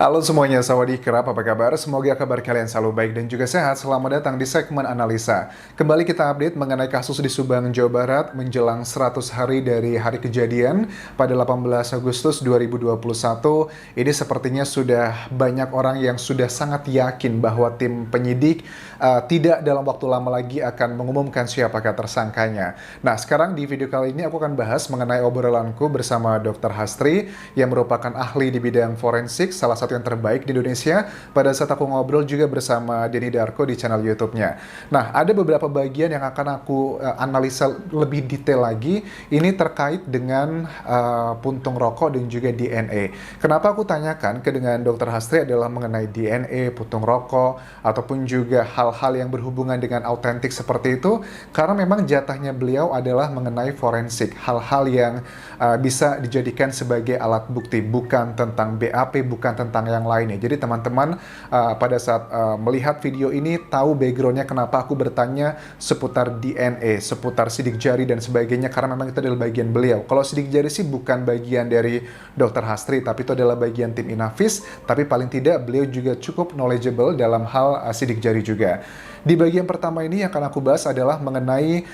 Halo semuanya, sawadee-krap, apa kabar? Semoga kabar kalian selalu baik dan juga sehat. Selamat datang di segmen analisa. Kembali kita update mengenai kasus di Subang, Jawa Barat menjelang 100 hari dari hari kejadian pada 18 Agustus 2021. Ini sepertinya sudah banyak orang yang sudah sangat yakin bahwa tim penyidik tidak dalam waktu lama lagi akan mengumumkan siapakah tersangkanya. Nah, sekarang di video kali ini aku akan bahas mengenai obrolanku bersama Dr. Hastri yang merupakan ahli di bidang forensik, salah satu yang terbaik di Indonesia. Pada saat aku ngobrol juga bersama Denny Darko di channel YouTube-nya. Nah, ada beberapa bagian yang akan aku analisa lebih detail lagi. Ini terkait dengan puntung rokok dan juga DNA. Kenapa aku tanyakan dengan Dr. Hastri adalah mengenai DNA, puntung rokok, ataupun juga hal-hal yang berhubungan dengan autentik seperti itu, karena memang jatahnya beliau adalah mengenai forensik, hal-hal yang bisa dijadikan sebagai alat bukti, bukan tentang BAP, bukan tentang yang lainnya. Jadi teman-teman pada saat melihat video ini tahu backgroundnya kenapa aku bertanya seputar DNA, seputar sidik jari dan sebagainya, karena memang itu adalah bagian beliau. Kalau sidik jari sih bukan bagian dari Dr. Hastri, tapi itu adalah bagian tim Inavis, tapi paling tidak beliau juga cukup knowledgeable dalam hal sidik jari juga. Di bagian pertama ini yang akan aku bahas adalah mengenai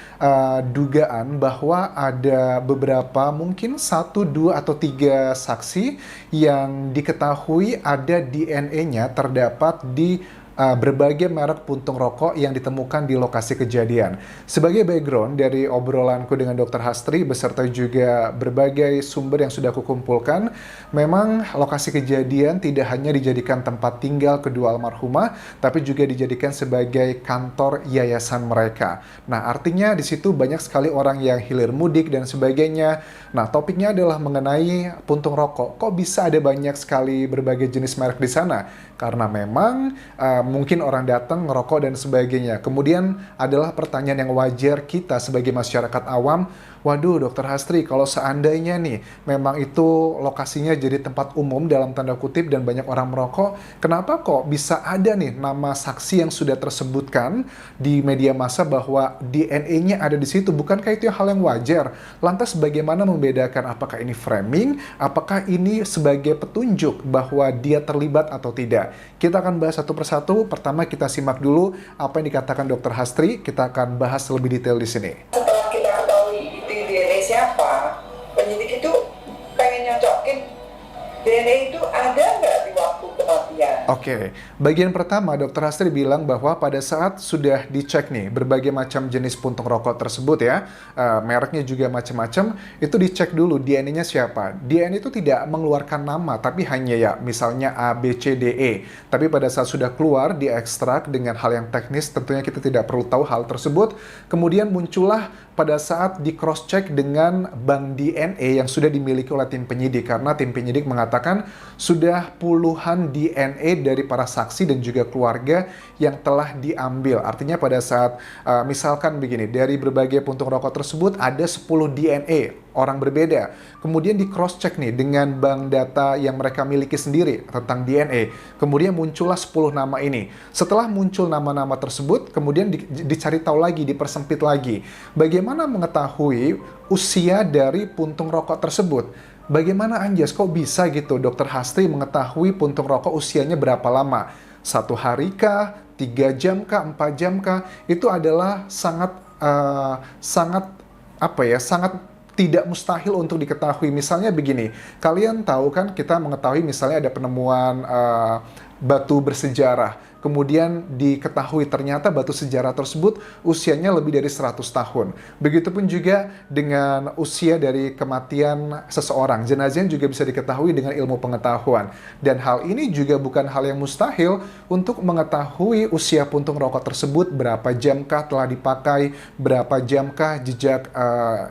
dugaan bahwa ada beberapa, mungkin 1, 2, atau 3 saksi yang diketahui ada DNA-nya terdapat di berbagai merek puntung rokok yang ditemukan di lokasi kejadian. Sebagai background dari obrolanku dengan Dr. Hastri beserta juga berbagai sumber yang sudah aku kumpulkan, memang lokasi kejadian tidak hanya dijadikan tempat tinggal kedua almarhumah, tapi juga dijadikan sebagai kantor yayasan mereka. Nah, artinya di situ banyak sekali orang yang hilir mudik dan sebagainya. Nah, topiknya adalah mengenai puntung rokok. Kok bisa ada banyak sekali berbagai jenis merek di sana? Karena memang mungkin orang datang ngerokok dan sebagainya. Kemudian adalah pertanyaan yang wajar kita sebagai masyarakat awam, waduh Dr. Hastri, kalau seandainya nih memang itu lokasinya jadi tempat umum dalam tanda kutip dan banyak orang merokok, kenapa kok bisa ada nih nama saksi yang sudah tersebutkan di media massa bahwa DNA-nya ada di situ? Bukankah itu hal yang wajar? Lantas bagaimana membedakan apakah ini framing, apakah ini sebagai petunjuk bahwa dia terlibat atau tidak? Kita akan bahas satu persatu. Pertama kita simak dulu apa yang dikatakan Dr. Hastri. Kita akan bahas lebih detail di sini. Setelah kita ketahui itu DNA siapa, penyidik itu pengen nyocokin DNA itu ada nggak di waktu kematian. Oke, bagian pertama Dr. Hastri bilang bahwa pada saat sudah dicek nih berbagai macam jenis puntung rokok tersebut ya, mereknya juga macam-macam, itu dicek dulu DNA-nya siapa. DNA itu tidak mengeluarkan nama, tapi hanya ya misalnya A, B, C, D, E. Tapi pada saat sudah keluar, diekstrak dengan hal yang teknis, tentunya kita tidak perlu tahu hal tersebut. Kemudian muncullah pada saat di cross check dengan bank DNA yang sudah dimiliki oleh tim penyidik, karena tim penyidik mengatakan sudah puluhan DNA dari para saksi dan juga keluarga yang telah diambil. Artinya pada saat misalkan begini, dari berbagai puntung rokok tersebut ada 10 DNA orang berbeda. Kemudian di cross check nih dengan bank data yang mereka miliki sendiri tentang DNA. Kemudian muncullah 10 nama ini. Setelah muncul nama-nama tersebut, kemudian dicari tahu lagi, dipersempit lagi. Bagaimana mengetahui usia dari puntung rokok tersebut? Bagaimana Anjas, kok bisa gitu Dr. Hastri mengetahui puntung rokok usianya berapa lama? 1 hari kah? 3 jam kah? 4 jam kah? Itu adalah sangat tidak mustahil untuk diketahui. Misalnya begini, kalian tahu kan kita mengetahui misalnya ada penemuan batu bersejarah. Kemudian diketahui ternyata batu sejarah tersebut usianya lebih dari 100 tahun. Begitupun juga dengan usia dari kematian seseorang. Jenazahnya juga bisa diketahui dengan ilmu pengetahuan. Dan hal ini juga bukan hal yang mustahil untuk mengetahui usia puntung rokok tersebut, berapa jamkah telah dipakai, berapa jamkah jejak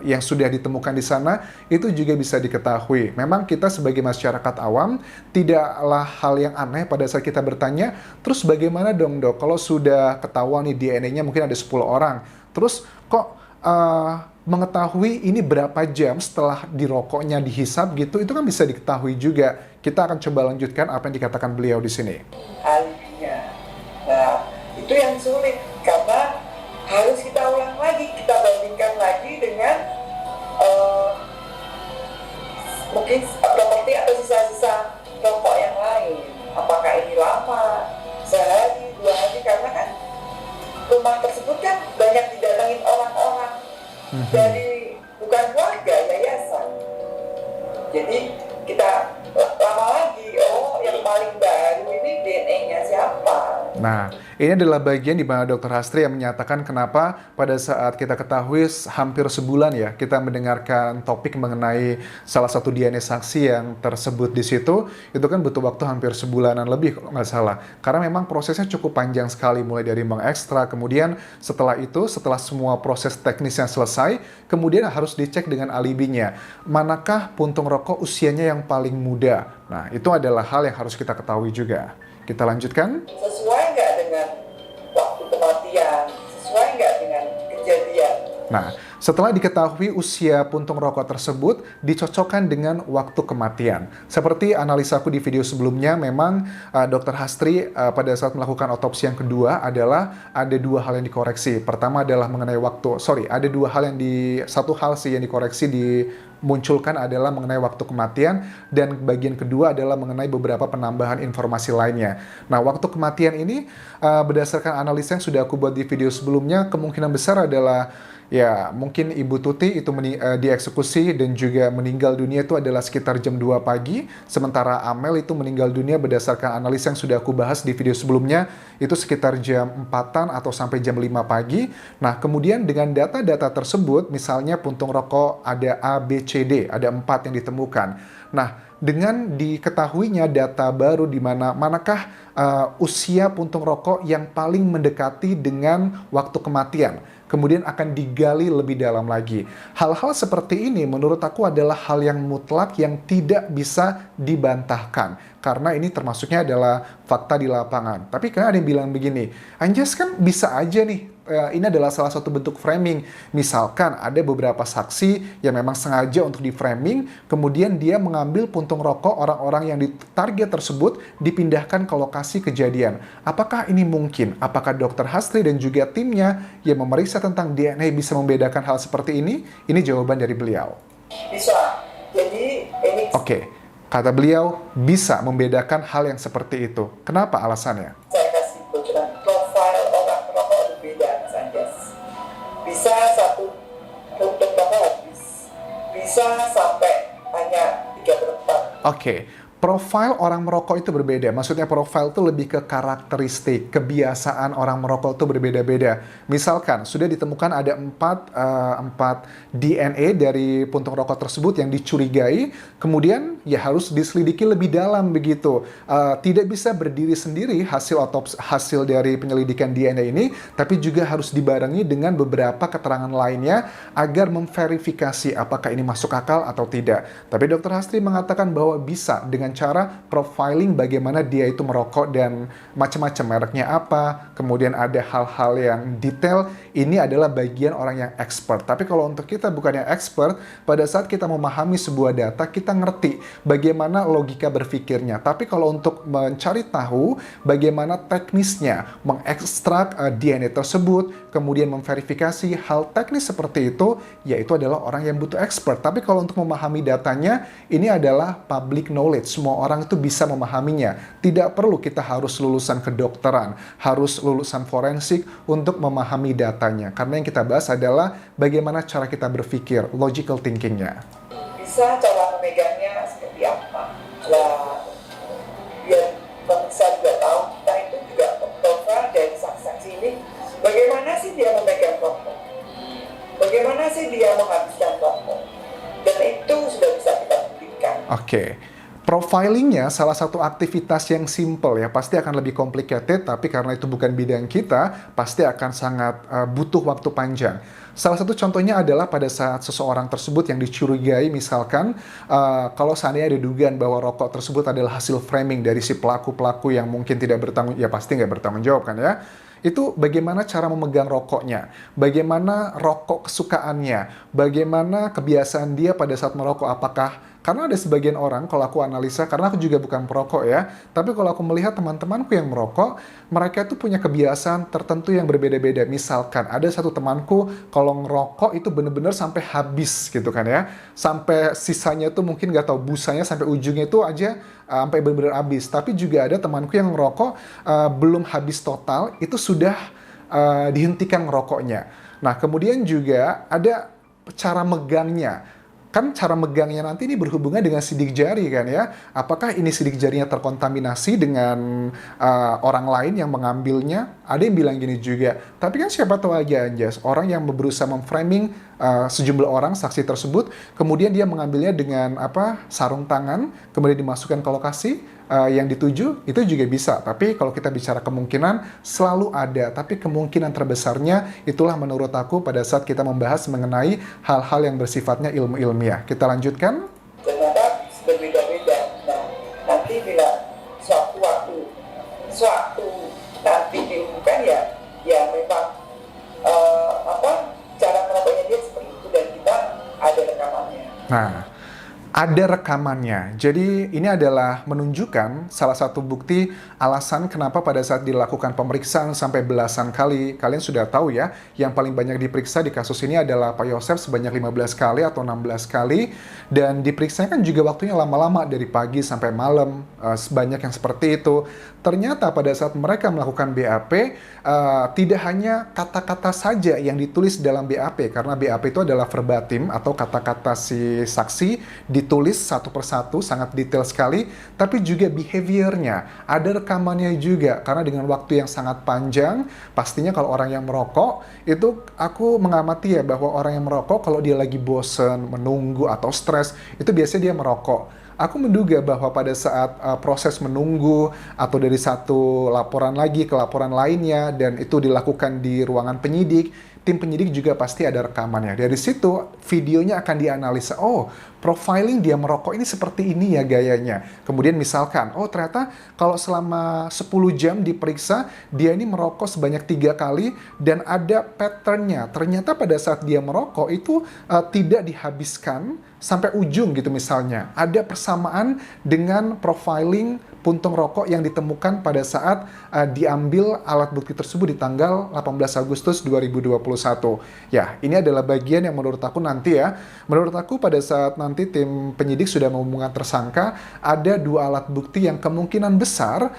yang sudah ditemukan di sana, itu juga bisa diketahui. Memang kita sebagai masyarakat awam tidaklah hal yang aneh pada saat kita bertanya, terus bagaimana dong dok, kalau sudah ketahuan nih DNA-nya mungkin ada 10 orang, terus kok mengetahui ini berapa jam setelah dirokoknya dihisap gitu, itu kan bisa diketahui juga. Kita akan coba lanjutkan apa yang dikatakan beliau di sini. Alibinya. Nah, itu yang sulit karena harus kita ulang lagi, kita bandingkan lagi dengan mungkin properti atau sisa-sisa rokok yang lain. dari bukan keluarga, yayasan. Jadi kita lama lagi, oh yang paling baru ini DNA-nya siapa? Nah, ini adalah bagian di mana Dr. Hastri yang menyatakan kenapa pada saat kita ketahui hampir sebulan ya, kita mendengarkan topik mengenai salah satu DNA saksi yang tersebut di situ, itu kan butuh waktu hampir sebulanan lebih kalau nggak salah. Karena memang prosesnya cukup panjang sekali, mulai dari mengekstrak, kemudian setelah itu, setelah semua proses teknisnya selesai, kemudian harus dicek dengan alibinya. Manakah puntung rokok usianya yang paling muda? Nah, itu adalah hal yang harus kita ketahui juga. Kita lanjutkan. Sesuai nggak dengan waktu kematian? Sesuai nggak dengan kejadian? Nah, setelah diketahui usia puntung rokok tersebut, dicocokkan dengan waktu kematian. Seperti analisaku di video sebelumnya, memang Dr. Hastri pada saat melakukan otopsi yang kedua adalah ada dua hal yang dikoreksi. Pertama adalah mengenai waktu, ada dua hal yang satu hal sih yang dikoreksi dimunculkan adalah mengenai waktu kematian, dan bagian kedua adalah mengenai beberapa penambahan informasi lainnya. Nah, waktu kematian ini berdasarkan analisa yang sudah aku buat di video sebelumnya, kemungkinan besar adalah ya mungkin Ibu Tuti itu dieksekusi dan juga meninggal dunia itu adalah sekitar jam 2 pagi, sementara Amel itu meninggal dunia berdasarkan analisa yang sudah aku bahas di video sebelumnya itu sekitar jam 4-an atau sampai jam 5 pagi. Nah, kemudian dengan data-data tersebut, misalnya puntung rokok ada A, B, C, D, ada 4 yang ditemukan. Nah, dengan diketahuinya data baru di manakah usia puntung rokok yang paling mendekati dengan waktu kematian, kemudian akan digali lebih dalam lagi. Hal-hal seperti ini menurut aku adalah hal yang mutlak yang tidak bisa dibantahkan. Karena ini termasuknya adalah fakta di lapangan. Tapi kan ada yang bilang begini, Anjas kan bisa aja nih, ini adalah salah satu bentuk framing. Misalkan ada beberapa saksi yang memang sengaja untuk di framing, kemudian dia mengambil puntung rokok orang-orang yang ditarget tersebut, dipindahkan ke lokasi kejadian. Apakah ini mungkin? Apakah Dr. Hastri dan juga timnya yang memeriksa tentang DNA bisa membedakan hal seperti ini? Ini jawaban dari beliau. Bisa. Jadi ini Kata beliau bisa membedakan hal yang seperti itu. Kenapa alasannya? saya kasih bocoran profil orang perokok berbeda, Mas Anjas. Bisa satu puntung rokok habis, bisa sampai hanya 3/4. Profil orang merokok itu berbeda. Maksudnya profil itu lebih ke karakteristik, kebiasaan orang merokok itu berbeda-beda. Misalkan sudah ditemukan ada 4 DNA dari puntung rokok tersebut yang dicurigai, kemudian ya harus diselidiki lebih dalam begitu. Tidak bisa berdiri sendiri hasil dari penyelidikan DNA ini, tapi juga harus dibarengi dengan beberapa keterangan lainnya agar memverifikasi apakah ini masuk akal atau tidak. Tapi Dr. Hastri mengatakan bahwa bisa dengan cara profiling bagaimana dia itu merokok dan macam-macam mereknya apa, kemudian ada hal-hal yang detail, ini adalah bagian orang yang expert. Tapi kalau untuk kita bukan yang expert, pada saat kita memahami sebuah data, kita ngerti bagaimana logika berpikirnya. Tapi kalau untuk mencari tahu bagaimana teknisnya mengekstrak DNA tersebut, kemudian memverifikasi hal teknis seperti itu, yaitu adalah orang yang butuh expert. Tapi kalau untuk memahami datanya, ini adalah public knowledge. Semua orang itu bisa memahaminya. Tidak perlu kita harus lulusan kedokteran, harus lulusan forensik untuk memahami datanya. Karena yang kita bahas adalah bagaimana cara kita berpikir, logical thinkingnya. Bisa cara memegangnya seperti apa? Lah, biar pemirsa juga tahu, kita itu juga profil dari saksi-saksi ini, bagaimana sih dia memegang rokok? Bagaimana sih dia menghabiskan rokok? Dan itu sudah bisa kita buktikan. Profilingnya salah satu aktivitas yang simple ya, pasti akan lebih complicated, tapi karena itu bukan bidang kita, pasti akan sangat butuh waktu panjang. Salah satu contohnya adalah pada saat seseorang tersebut yang dicurigai, misalkan kalau seandainya ada dugaan bahwa rokok tersebut adalah hasil framing dari si pelaku-pelaku yang mungkin tidak bertanggung, ya pasti nggak bertanggung jawab kan ya. Itu bagaimana cara memegang rokoknya, bagaimana rokok kesukaannya, bagaimana kebiasaan dia pada saat merokok, apakah karena ada sebagian orang, kalau aku analisa, karena aku juga bukan perokok ya, tapi kalau aku melihat teman-temanku yang merokok, mereka itu punya kebiasaan tertentu yang berbeda-beda. Misalkan, ada satu temanku, kalau ngerokok itu bener-bener sampai habis gitu kan ya, sampai sisanya tuh mungkin nggak tahu, busanya sampai ujungnya itu aja sampai bener-bener habis. Tapi juga ada temanku yang ngerokok belum habis total, itu sudah dihentikan ngerokoknya. Nah, kemudian juga ada cara megangnya. Kan cara megangnya nanti ini berhubungan dengan sidik jari kan ya. Apakah ini sidik jarinya terkontaminasi dengan orang lain yang mengambilnya? Ada yang bilang gini juga. Tapi kan siapa tahu aja Anjas, orang yang berusaha memframing sejumlah orang saksi tersebut, kemudian dia mengambilnya dengan sarung tangan, kemudian dimasukkan ke lokasi yang dituju, itu juga bisa. Tapi kalau kita bicara kemungkinan, selalu ada. Tapi kemungkinan terbesarnya itulah menurut aku pada saat kita membahas mengenai hal-hal yang bersifatnya ilmu-ilmiah. Kita lanjutkan. Ternyata berbeda-beda. Nah, nanti bila suatu nanti diumumkan ya memang cara merokoknya dia seperti itu dan kita ada rekamannya. Nah, ada rekamannya. Jadi ini adalah menunjukkan salah satu bukti alasan kenapa pada saat dilakukan pemeriksaan sampai belasan kali, kalian sudah tahu ya, yang paling banyak diperiksa di kasus ini adalah Pak Yosef sebanyak 15 kali atau 16 kali, dan diperiksanya kan juga waktunya lama-lama dari pagi sampai malam, sebanyak yang seperti itu. Ternyata pada saat mereka melakukan BAP, tidak hanya kata-kata saja yang ditulis dalam BAP, karena BAP itu adalah verbatim atau kata-kata si saksi ditulis satu persatu, sangat detail sekali, tapi juga behaviornya, ada rekamannya juga, karena dengan waktu yang sangat panjang, pastinya kalau orang yang merokok, itu aku mengamati ya, bahwa orang yang merokok kalau dia lagi bosen, menunggu, atau stres, itu biasanya dia merokok. Aku menduga bahwa pada saat proses menunggu atau dari satu laporan lagi ke laporan lainnya dan itu dilakukan di ruangan penyidik, tim penyidik juga pasti ada rekamannya. Dari situ videonya akan dianalisa. Oh, profiling dia merokok ini seperti ini ya gayanya. Kemudian misalkan, oh ternyata kalau selama 10 jam diperiksa, dia ini merokok sebanyak 3 kali dan ada patternnya. Ternyata pada saat dia merokok itu tidak dihabiskan sampai ujung gitu misalnya. Ada persamaan dengan profiling puntung rokok yang ditemukan pada saat diambil alat bukti tersebut di tanggal 18 Agustus 2021. Ya, ini adalah bagian yang menurut aku nanti ya, menurut aku pada saat nanti tim penyidik sudah mengumumkan tersangka, ada 2 alat bukti yang kemungkinan besar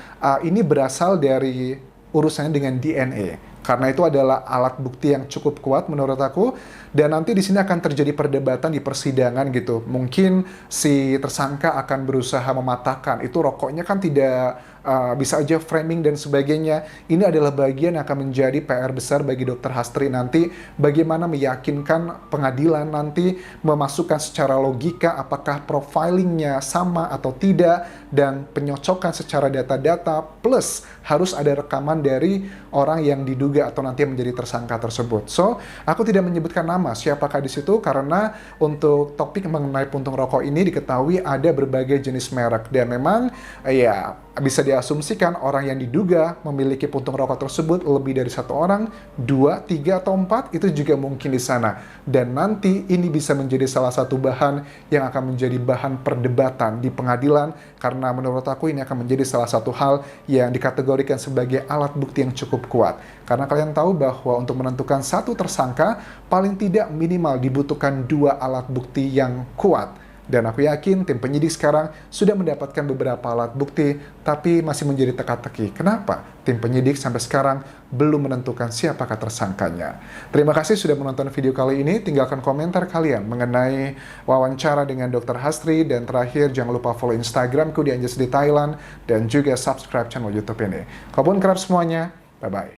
ini berasal dari urusannya dengan DNA. Karena itu adalah alat bukti yang cukup kuat menurut aku. Dan nanti di sini akan terjadi perdebatan di persidangan gitu. Mungkin si tersangka akan berusaha mematahkan. Itu rokoknya kan tidak bisa aja framing dan sebagainya. Ini adalah bagian yang akan menjadi PR besar bagi Dr. Hastri nanti. Bagaimana meyakinkan pengadilan nanti memasukkan secara logika apakah profilingnya sama atau tidak. Dan penyocokan secara data-data plus harus ada rekaman dari orang yang diduga atau nanti menjadi tersangka tersebut. So, aku tidak menyebutkan nama siapakah di situ karena untuk topik mengenai puntung rokok ini diketahui ada berbagai jenis merek dan memang ya bisa diasumsikan orang yang diduga memiliki puntung rokok tersebut lebih dari 1 orang, 2, 3, atau 4 itu juga mungkin di sana. Dan nanti ini bisa menjadi salah satu bahan yang akan menjadi bahan perdebatan di pengadilan karena menurut aku ini akan menjadi salah satu hal yang dikategorikan sebagai alat bukti yang cukup kuat. Karena kalian tahu bahwa untuk menentukan satu tersangka paling tidak minimal dibutuhkan 2 alat bukti yang kuat. Dan aku yakin tim penyidik sekarang sudah mendapatkan beberapa alat bukti, tapi masih menjadi teka-teki. Kenapa tim penyidik sampai sekarang belum menentukan siapakah tersangkanya? Terima kasih sudah menonton video kali ini. Tinggalkan komentar kalian mengenai wawancara dengan Dr. Hastri. Dan terakhir, jangan lupa follow Instagramku di Anjas di Thailand. Dan juga subscribe channel YouTube ini. Kalaupun kerap semuanya, bye-bye.